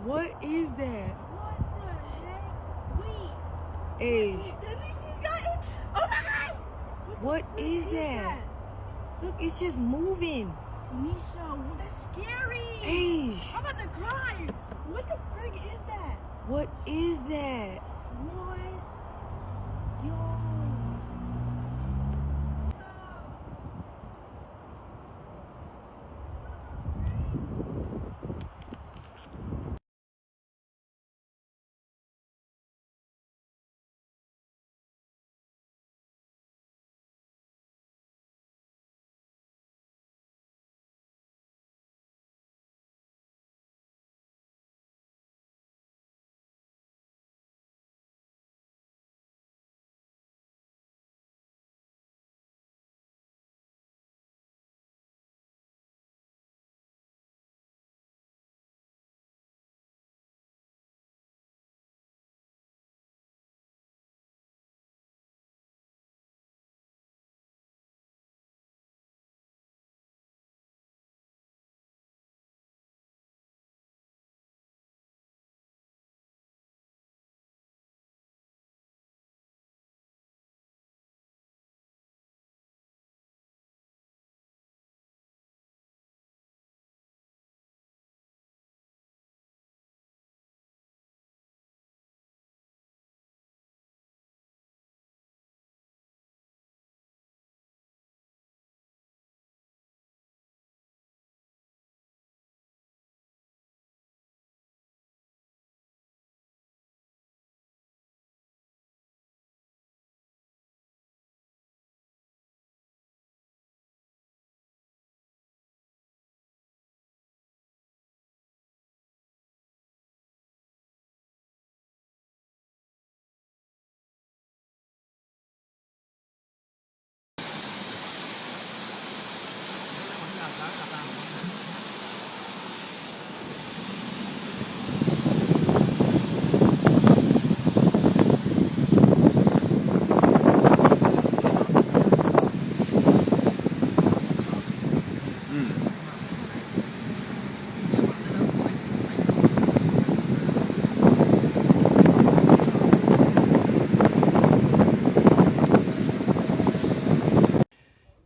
What is that? What the heck? Wait. Hey, She got it. Oh my gosh. what is that? Look, it's just moving. Nisha, that's scary. Hey, I'm about to cry. What the frick is that? what is that? What? Yo.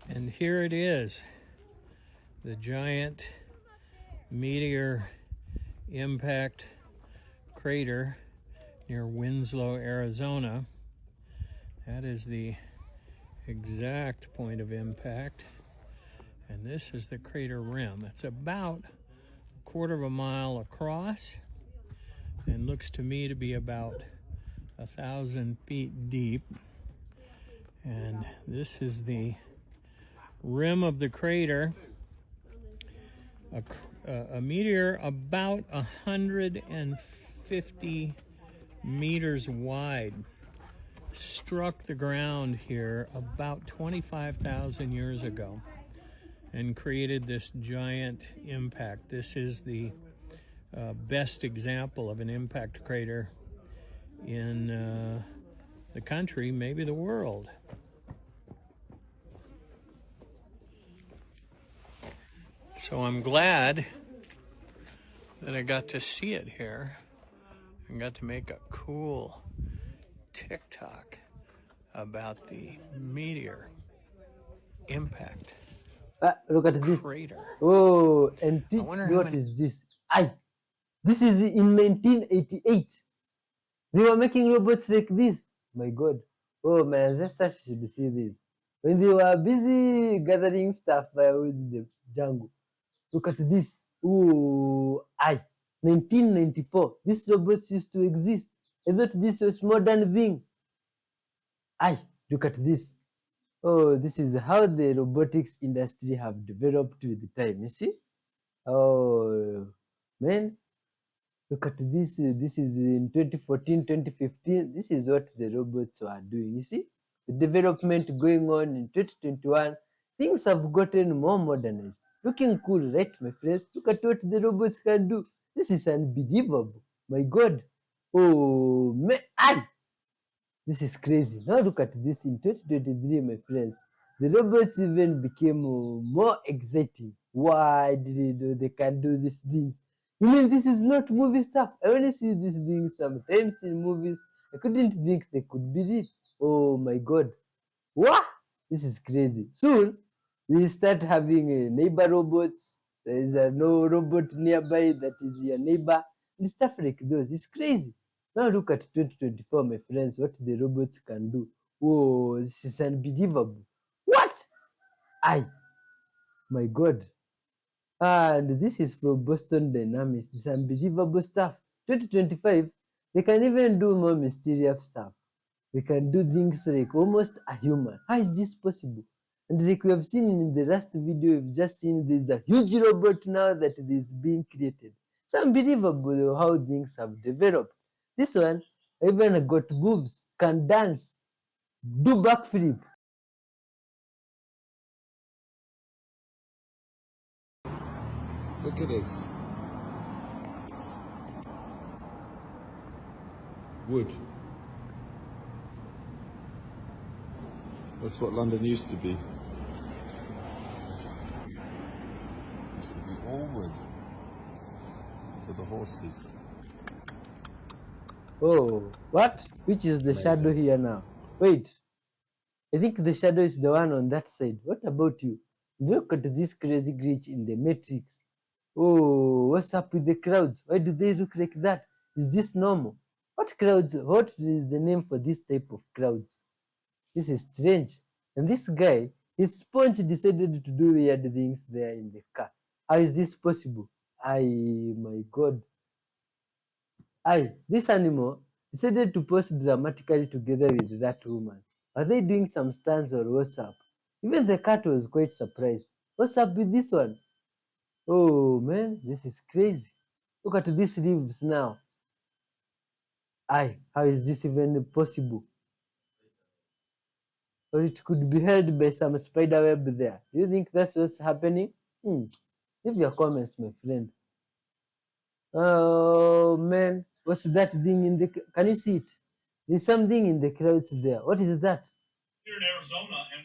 And here it is, the giant meteor impact crater near Winslow, Arizona. That is the exact point of impact. And this is the crater rim. It's about a quarter of a mile across and looks to me to be about 1,000 feet deep. And this is the rim of the crater. A meteor about 150 meters wide struck the ground here about 25,000 years ago and created this giant impact. This is the best example of an impact crater in the country, maybe the world. So I'm glad that I got to see it here and got to make a cool TikTok about the meteor impact Look at this. crater. Oh, and teach wonder me how what many- is this. This is in 1988. They were making robots like this. My God. Oh, my ancestors should see this. When they were busy gathering stuff with the jungle. Look at this. Oh, 1994. These robots used to exist. I thought this was modern thing. Look at this. Oh, this is how the robotics industry have developed with the time. You see? Oh, man. Look at this. This is in 2014, 2015. This is what the robots were doing. You see? The development going on in 2021. Things have gotten more modernized. Looking cool, right, my friends? Look at what the robots can do. This is unbelievable. My God. Oh, man. This is crazy. Now look at this in 2023, my friends. The robots even became more exciting. Why did they can do these things? You mean this is not movie stuff? I only see these things sometimes in movies. I couldn't think they could be it. Oh my god. What? This is crazy. Soon we start having neighbor robots. There is no robot nearby that is your neighbor and stuff like those. It's crazy. Now look at 2024, my friends, what the robots can do. Whoa, this is unbelievable. What? I, my God. And this is from Boston Dynamics. It's unbelievable stuff. 2025, they can even do more mysterious stuff. They can do things like almost a human. How is this possible? And like we have seen in the last video, we've just seen there's a huge robot now that is being created. It's unbelievable how things have developed. This one even got moves, can dance, do backflip. Look at this. Wood. That's what London used to be. Used to be all wood for the horses. Oh, what? Which is the shadow here now? Wait, I think the shadow is the one on that side. What about you? Look at this crazy glitch in the matrix. Oh, what's up with the crowds? Why do they look like that? Is this normal? What crowds? What is the name for this type of crowds? This is strange. And this guy, his sponge decided to do weird things there in the car. How is this possible? My God. This animal decided to pose dramatically together with that woman. Are they doing some stunts or what's up? Even the cat was quite surprised. What's up with this one? Oh man, this is crazy. Look at these leaves now. How is this even possible? Or it could be held by some spider web there. Do you think that's what's happening? Leave your comments, my friend. Oh man, what's that thing in the? Can you see it? There's something in the clouds there. What is that? Here in Arizona, and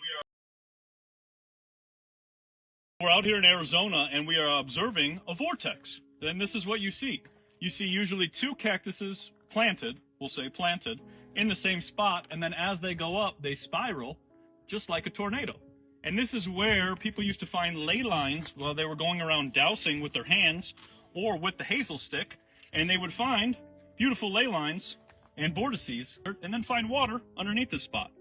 we're out here in Arizona, and we are observing a vortex. And this is what you see. You see usually two cactuses planted, we'll say planted, in the same spot, and then as they go up, they spiral, just like a tornado. And this is where people used to find ley lines while they were going around dousing with their hands or with the hazel stick, and they would find beautiful ley lines and vortices, and then find water underneath this spot.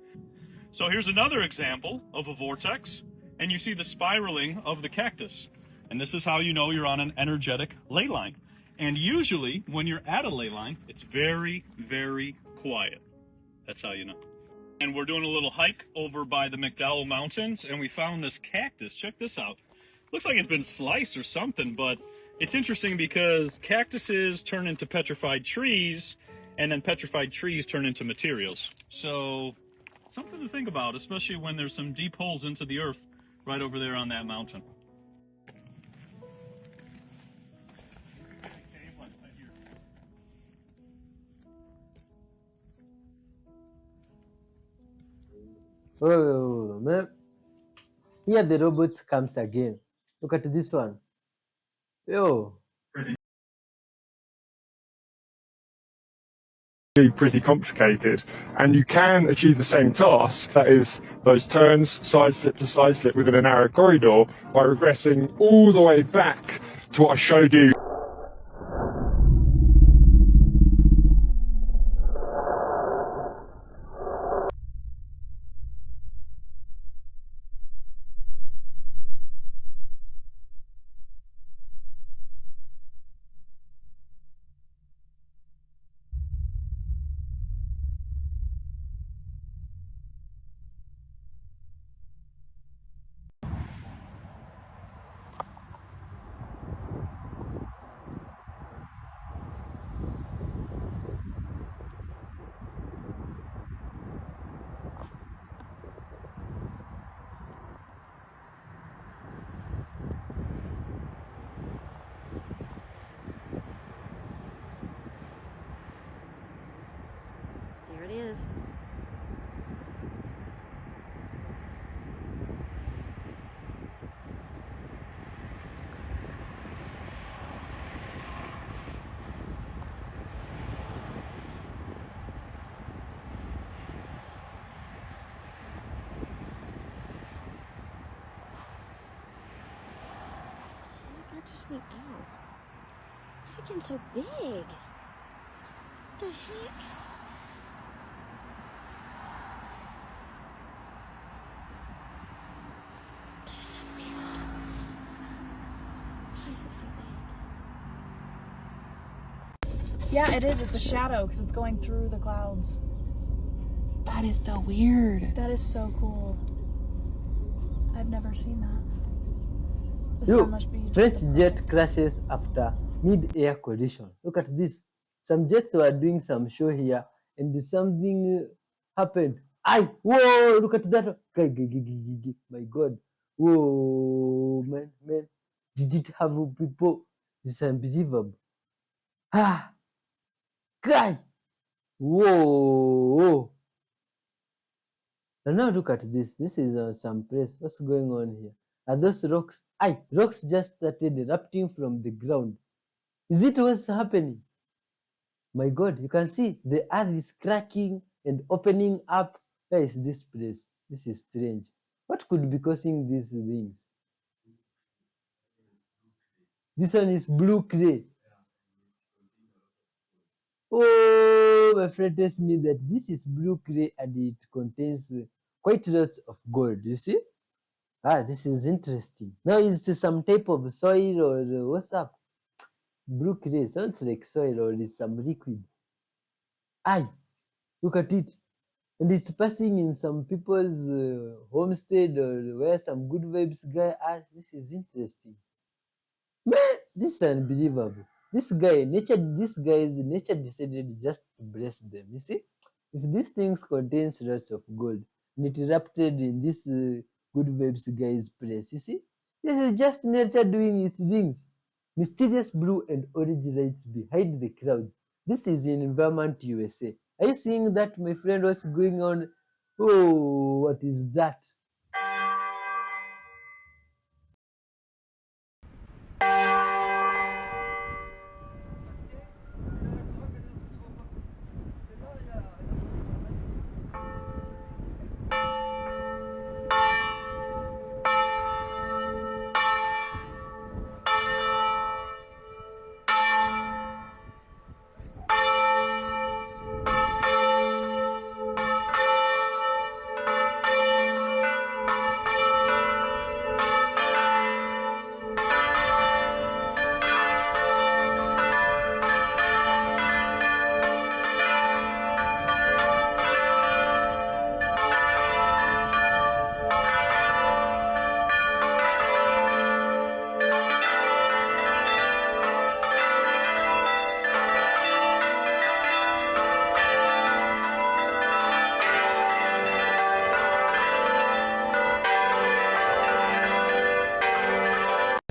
So here's another example of a vortex, and you see the spiraling of the cactus. And this is how you know you're on an energetic ley line. And usually, when you're at a ley line, it's very, very quiet. That's how you know. And we're doing a little hike over by the McDowell Mountains, and we found this cactus. Check this out. Looks like it's been sliced or something, but it's interesting because cactuses turn into petrified trees, and then petrified trees turn into materials. So something to think about, especially when there's some deep holes into the earth right over there on that mountain. Oh man, here the robots comes again. Look at this one. Yo, pretty complicated, and you can achieve the same task, that is those turns side slip to side slip within a narrow corridor, by regressing all the way back to what I showed you. stretches me out. Why is it getting so big? What the heck? That is so weird. Why is it so big? Yeah, it is. It's a shadow because it's going through the clouds. That is so weird. That is so cool. I've never seen that. The sun Look, must be French just jet crashes after mid-air collision. Look at this. Some jets were doing some show here, and something happened. Whoa! Look at that. My God. Whoa, man. Did it have people? This is unbelievable. Guy. Whoa. And now look at this. This is some place. What's going on here? Are those rocks? Rocks just started erupting from the ground. Is it what's happening? My God, you can see the earth is cracking and opening up. Where is this place? This is strange. What could be causing these things? This one is blue clay. Oh, my friend tells me that this is blue clay and it contains quite lots of gold. You see? This is interesting. Now it's some type of soil or what's up? Blue clay sounds like soil or it's some liquid. Look at it. And it's passing in some people's homestead or where some good vibes guy are. This is interesting. Man, this is unbelievable. Nature decided just to bless them. You see? If these things contains lots of gold and it erupted in this good vibes guy's place, you see? This is just nature doing its things. Mysterious blue and orange lights behind the clouds. This is in Environment USA. Are you seeing that, my friend? What's going on? Oh, what is that?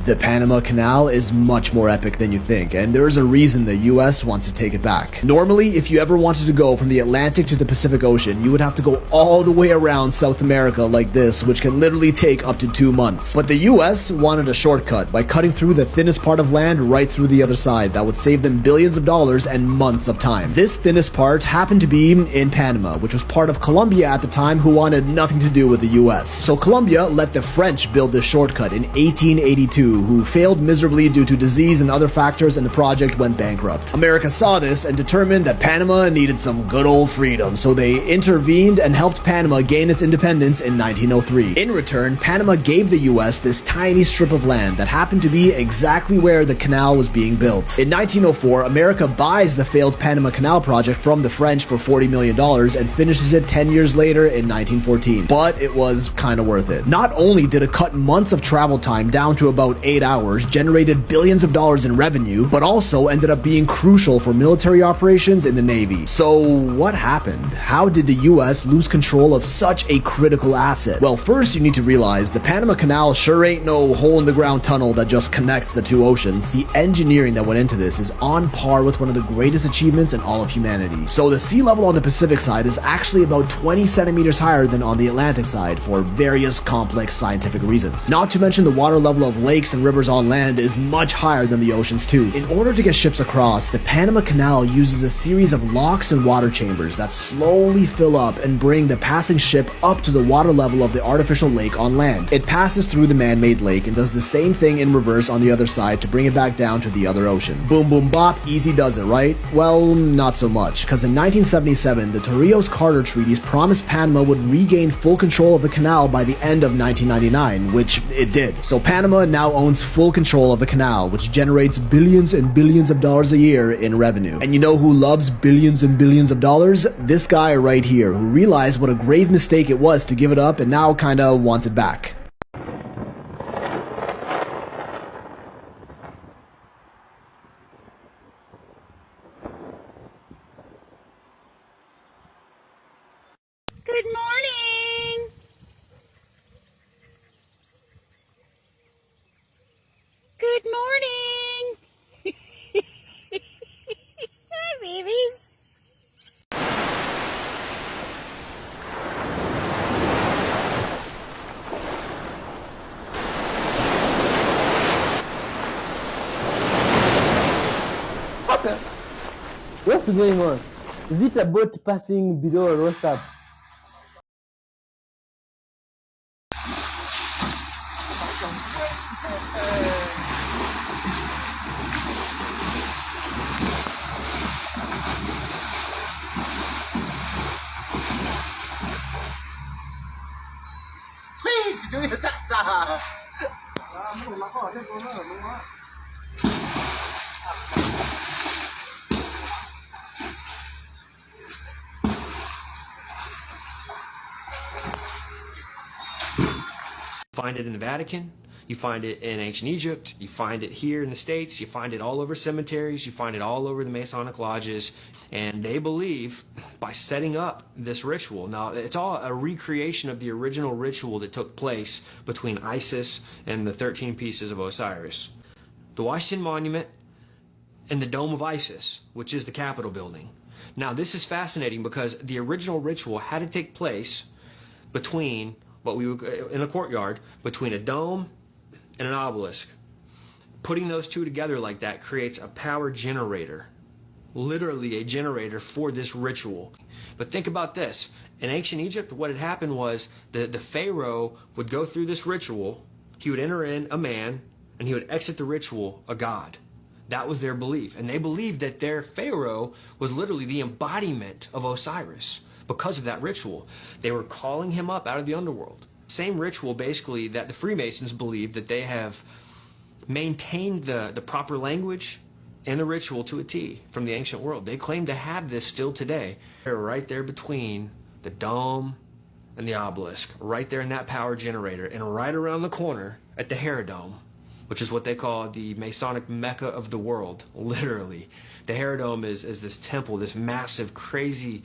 The Panama Canal is much more epic than you think, and there is a reason the US wants to take it back. Normally, if you ever wanted to go from the Atlantic to the Pacific Ocean, you would have to go all the way around South America like this, which can literally take up to 2 months. But the US wanted a shortcut by cutting through the thinnest part of land right through the other side that would save them billions of dollars and months of time. This thinnest part happened to be in Panama, which was part of Colombia at the time, who wanted nothing to do with the US. So Colombia let the French build this shortcut in 1882, who failed miserably due to disease and other factors, and the project went bankrupt. America saw this and determined that Panama needed some good old freedom, so they intervened and helped Panama gain its independence in 1903. In return, Panama gave the US this tiny strip of land that happened to be exactly where the canal was being built. In 1904, America buys the failed Panama Canal project from the French for $40 million and finishes it 10 years later in 1914. But it was kind of worth it. Not only did it cut months of travel time down to about 8 hours, generated billions of dollars in revenue, but also ended up being crucial for military operations in the Navy. So what happened? How did the US lose control of such a critical asset? Well, first you need to realize the Panama Canal sure ain't no hole-in-the-ground tunnel that just connects the two oceans. The engineering that went into this is on par with one of the greatest achievements in all of humanity. So the sea level on the Pacific side is actually about 20 centimeters higher than on the Atlantic side for various complex scientific reasons. Not to mention the water level of lakes lakes and rivers on land is much higher than the oceans too. In order to get ships across, the Panama Canal uses a series of locks and water chambers that slowly fill up and bring the passing ship up to the water level of the artificial lake on land. It passes through the man-made lake and does the same thing in reverse on the other side to bring it back down to the other ocean. Boom boom bop, easy does it, right? Well, not so much, because in 1977, the Torrijos-Carter treaties promised Panama would regain full control of the canal by the end of 1999, which it did. So Panama now owns full control of the canal, which generates billions and billions of dollars a year in revenue. And you know who loves billions and billions of dollars? This guy right here, who realized what a grave mistake it was to give it up and now kinda wants it back. Good morning. Good morning. Hi, babies. What's going on? Is it a boat passing below or what's up? Find it in the Vatican, you find it in ancient Egypt, you find it here in the States, you find it all over cemeteries, you find it all over the Masonic lodges, and they believe by setting up this ritual. Now, it's all a recreation of the original ritual that took place between Isis and the 13 pieces of Osiris. The Washington Monument and the Dome of Isis, which is the Capitol building. Now, this is fascinating because the original ritual had to take place between what we would, in a courtyard, between a dome and an obelisk. Putting those two together like that creates a power generator, literally a generator for this ritual. But think about this. In ancient Egypt, what had happened was the pharaoh would go through this ritual, he would enter in a man, and he would exit the ritual a god. That was their belief. And they believed that their pharaoh was literally the embodiment of Osiris. Because of that ritual, they were calling him up out of the underworld. Same ritual basically that the Freemasons believe that they have maintained the proper language and the ritual to a T from the ancient world. They claim to have this still today. They're right there between the dome and the obelisk, right there in that power generator, and right around the corner at the Herodome, which is what they call the Masonic Mecca of the world, literally. The Herodome is this temple, this massive, crazy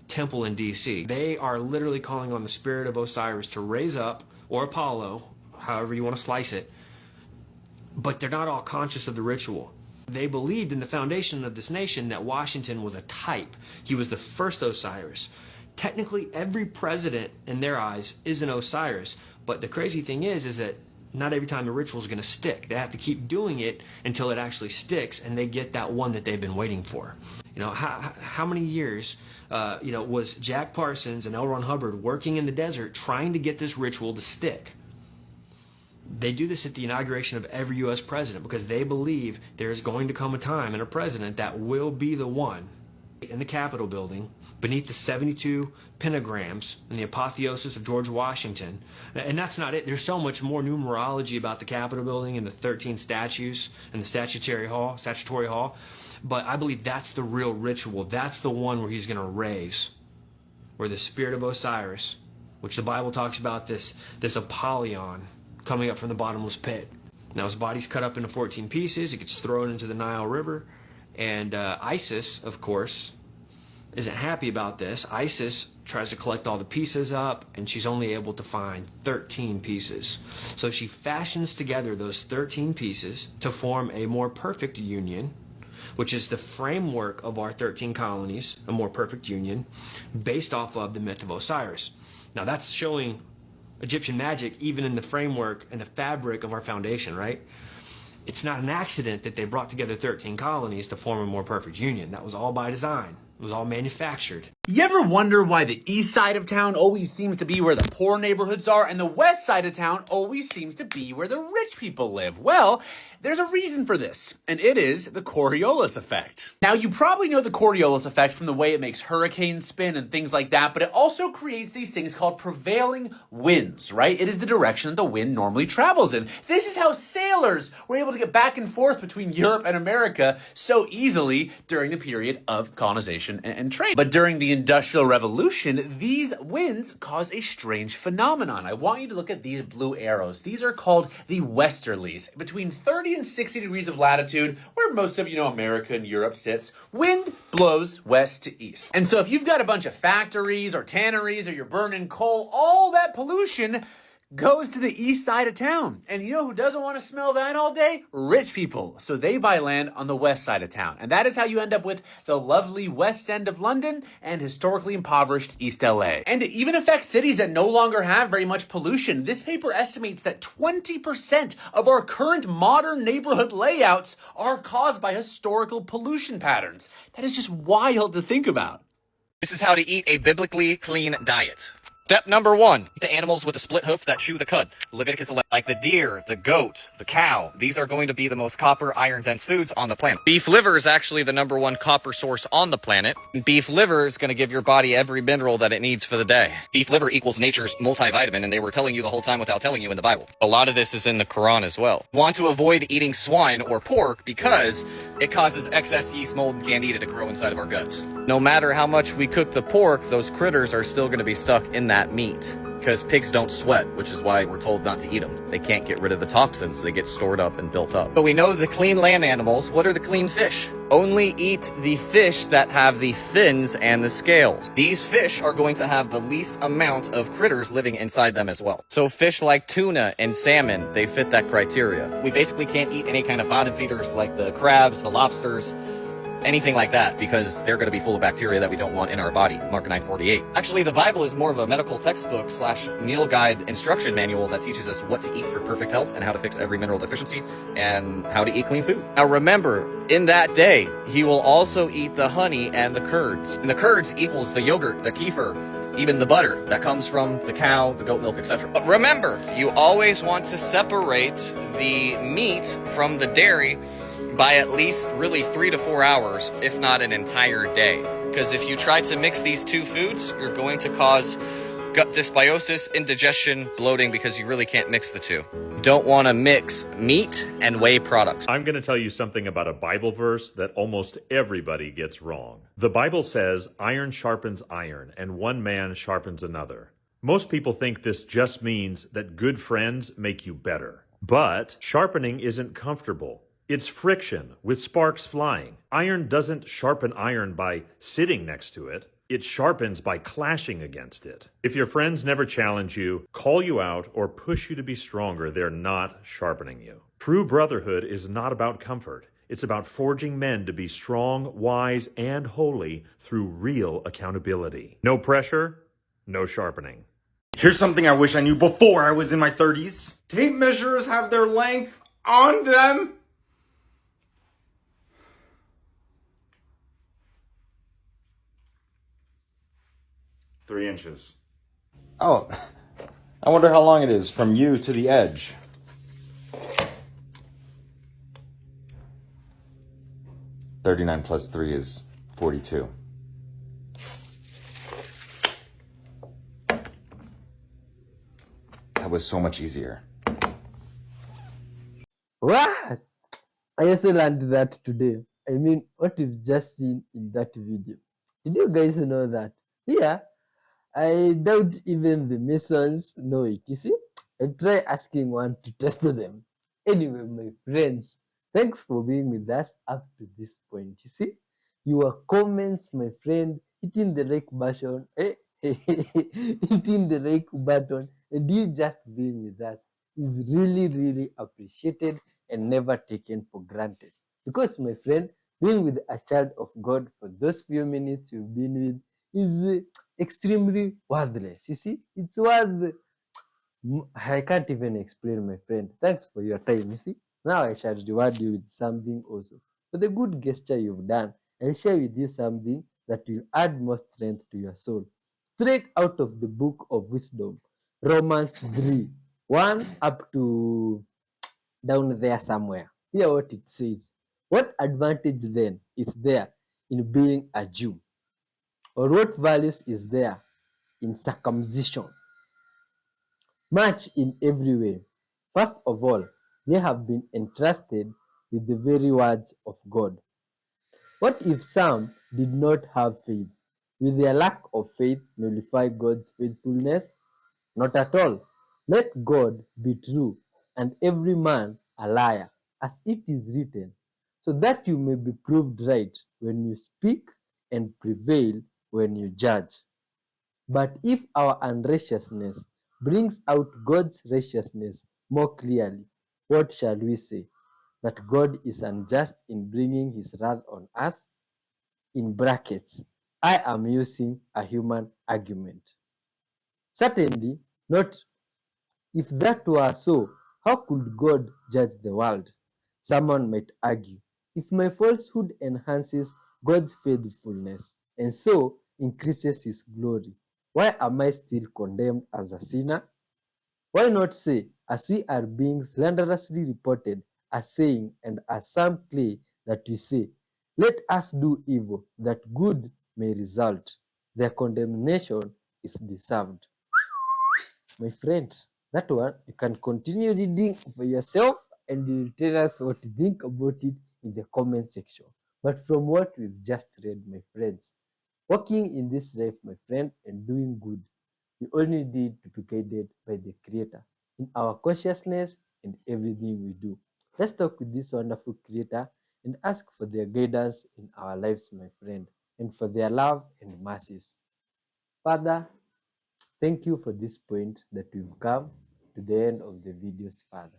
temple in DC. They are literally calling on the spirit of Osiris to raise up, or Apollo, however you want to slice it, but they're not all conscious of the ritual. They believed in the foundation of this nation that Washington was a type. He was the first Osiris. Technically, every president in their eyes is an Osiris, but the crazy thing is that not every time the ritual is going to stick. They have to keep doing it until it actually sticks and they get that one that they've been waiting for. You know, how many years was Jack Parsons and L. Ron Hubbard working in the desert trying to get this ritual to stick? They do this at the inauguration of every U.S. president because they believe there is going to come a time in a president that will be the one. In the Capitol building, beneath the 72 pentagrams and the apotheosis of George Washington. And that's not it. There's so much more numerology about the Capitol building and the 13 statues and the statutory hall. But I believe that's the real ritual. That's the one where he's going to raise, where the spirit of Osiris, which the Bible talks about this Apollyon coming up from the bottomless pit. Now his body's cut up into 14 pieces. It gets thrown into the Nile River. And Isis, of course, isn't happy about this. Isis tries to collect all the pieces up, and she's only able to find 13 pieces. So she fashions together those 13 pieces to form a more perfect union, which is the framework of our 13 colonies, a more perfect union, based off of the myth of Osiris. Now that's showing Egyptian magic even in the framework and the fabric of our foundation, right? It's not an accident that they brought together 13 colonies to form a more perfect union. That was all by design. It was all manufactured. You ever wonder why the east side of town always seems to be where the poor neighborhoods are and the west side of town always seems to be where the rich people live? Well, there's a reason for this, and it is the Coriolis effect. Now, you probably know the Coriolis effect from the way it makes hurricanes spin and things like that, but it also creates these things called prevailing winds, right? It is the direction that the wind normally travels in. This is how sailors were able to get back and forth between Europe and America so easily during the period of colonization and trade. But during the Industrial Revolution, these winds cause a strange phenomenon. I want you to look at these blue arrows. These are called the westerlies. Between 30 and 60 degrees of latitude, where most of, America and Europe sits, wind blows west to east. And so if you've got a bunch of factories or tanneries or you're burning coal, all that pollution goes to the east side of town. And you know who doesn't want to smell that all day? Rich people. So they buy land on the west side of town. And that is how you end up with the lovely west end of London and historically impoverished East LA. And it even affects cities that no longer have very much pollution. This paper estimates that 20% of our current modern neighborhood layouts are caused by historical pollution patterns. That is just wild to think about. This is how to eat a biblically clean diet. Step number 1, the animals with a split hoof that chew the cud. Leviticus 11. Like the deer, the goat, the cow. These are going to be the most copper, iron dense foods on the planet. Beef liver is actually the #1 copper source on the planet. Beef liver is going to give your body every mineral that it needs for the day. Beef liver equals nature's multivitamin, and they were telling you the whole time without telling you in the Bible. A lot of this is in the Quran as well. Want to avoid eating swine or pork because it causes excess yeast, mold, and candida to grow inside of our guts. No matter how much we cook the pork, those critters are still going to be stuck in that meat because pigs don't sweat, which is why we're told not to eat them. They can't get rid of the toxins. They get stored up and built up. But we know the clean land animals. What are the clean fish? Only eat the fish that have the fins and the scales. These fish are going to have the least amount of critters living inside them as well. So fish like tuna and salmon, they fit that criteria. We basically can't eat any kind of bottom feeders like the crabs, the lobsters, anything like that, because they're going to be full of bacteria that we don't want in our body. Mark 9:48. Actually, the Bible is more of a medical textbook / meal guide instruction manual that teaches us what to eat for perfect health and how to fix every mineral deficiency and how to eat clean food. Now remember, in that day, he will also eat the honey and the curds. And the curds equals the yogurt, the kefir, even the butter that comes from the cow, the goat milk, etc. But remember, you always want to separate the meat from the dairy by at least really 3 to 4 hours, if not an entire day. Because if you try to mix these two foods, you're going to cause gut dysbiosis, indigestion, bloating, because you really can't mix the two. You don't want to mix meat and whey products. I'm going to tell you something about a Bible verse that almost everybody gets wrong. The Bible says, iron sharpens iron, and one man sharpens another. Most people think this just means that good friends make you better. But sharpening isn't comfortable. It's friction with sparks flying. Iron doesn't sharpen iron by sitting next to it. It sharpens by clashing against it. If your friends never challenge you, call you out, or push you to be stronger, they're not sharpening you. True brotherhood is not about comfort. It's about forging men to be strong, wise, and holy through real accountability. No pressure, no sharpening. Here's something I wish I knew before I was in my 30s. Tape measures have their length on them. Three inches. Oh, I wonder how long it is from you to the edge. $39 plus 3 is 42. That was so much easier. What? I also learned that today. I mean, what you've just seen in that video. Did you guys know that? Yeah. I doubt even the Masons know it. You see, I try asking one to test them. Anyway, my friends, thanks for being with us up to this point. You see, your comments, my friend, hitting the like button, hitting the like button, and you just being with us is really, really appreciated and never taken for granted. Because, my friend, being with a child of God for those few minutes you've been with is extremely worthless. You see, it's worth I can't even explain, my friend. Thanks for your time. You see, now I shall reward you with something also. For the good gesture you've done, I'll share with you something that will add more strength to your soul. Straight out of the book of wisdom, Romans 3 1 up to down there somewhere. Hear what it says. What advantage then is there in being a Jew? Or what values is there in circumcision? Much in every way. First of all, they have been entrusted with the very words of God. What if some did not have faith? Will their lack of faith nullify God's faithfulness? Not at all. Let God be true and every man a liar, as it is written, so that you may be proved right when you speak and prevail when you judge. But if our unrighteousness brings out God's righteousness more clearly, what shall we say? That God is unjust in bringing his wrath on us? In brackets, I am using a human argument. Certainly not. If that were so, how could God judge the world? Someone might argue, if my falsehood enhances God's faithfulness and so increases his glory, why am I still condemned as a sinner? Why not say, as we are being slanderously reported as saying, and as some clay that we say, let us do evil that good may result. Their condemnation is deserved. My friend, that one you can continue reading for yourself and you'll tell us what you think about it in the comment section. But from what we've just read, my friends, walking in this life, my friend, and doing good, we only need to be guided by the Creator in our consciousness and everything we do. Let's talk with this wonderful Creator and ask for their guidance in our lives, my friend, and for their love and mercies. Father, thank you for this point that we've come to the end of the videos, Father.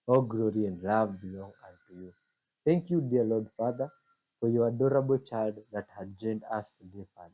All glory and love belong unto you. Thank you, dear Lord Father, for your adorable child that had joined us today, Father.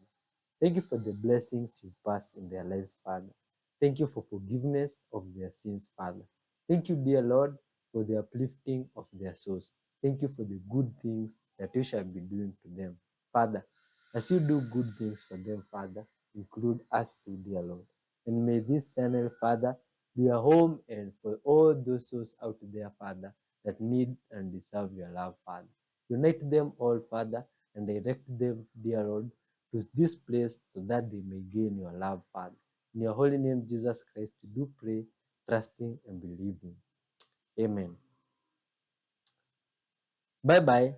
Thank you for the blessings you passed in their lives, Father. Thank you for forgiveness of their sins, Father. Thank you, dear Lord, for the uplifting of their souls. Thank you for the good things that you shall be doing to them, Father. As you do good things for them, Father, include us too, dear Lord. And may this channel, Father, be a home and for all those souls out there, Father, that need and deserve your love, Father. Unite them all, Father, and direct them, dear Lord, to this place so that they may gain your love, Father. In your holy name, Jesus Christ, we do pray, trusting and believing. Amen. Bye-bye.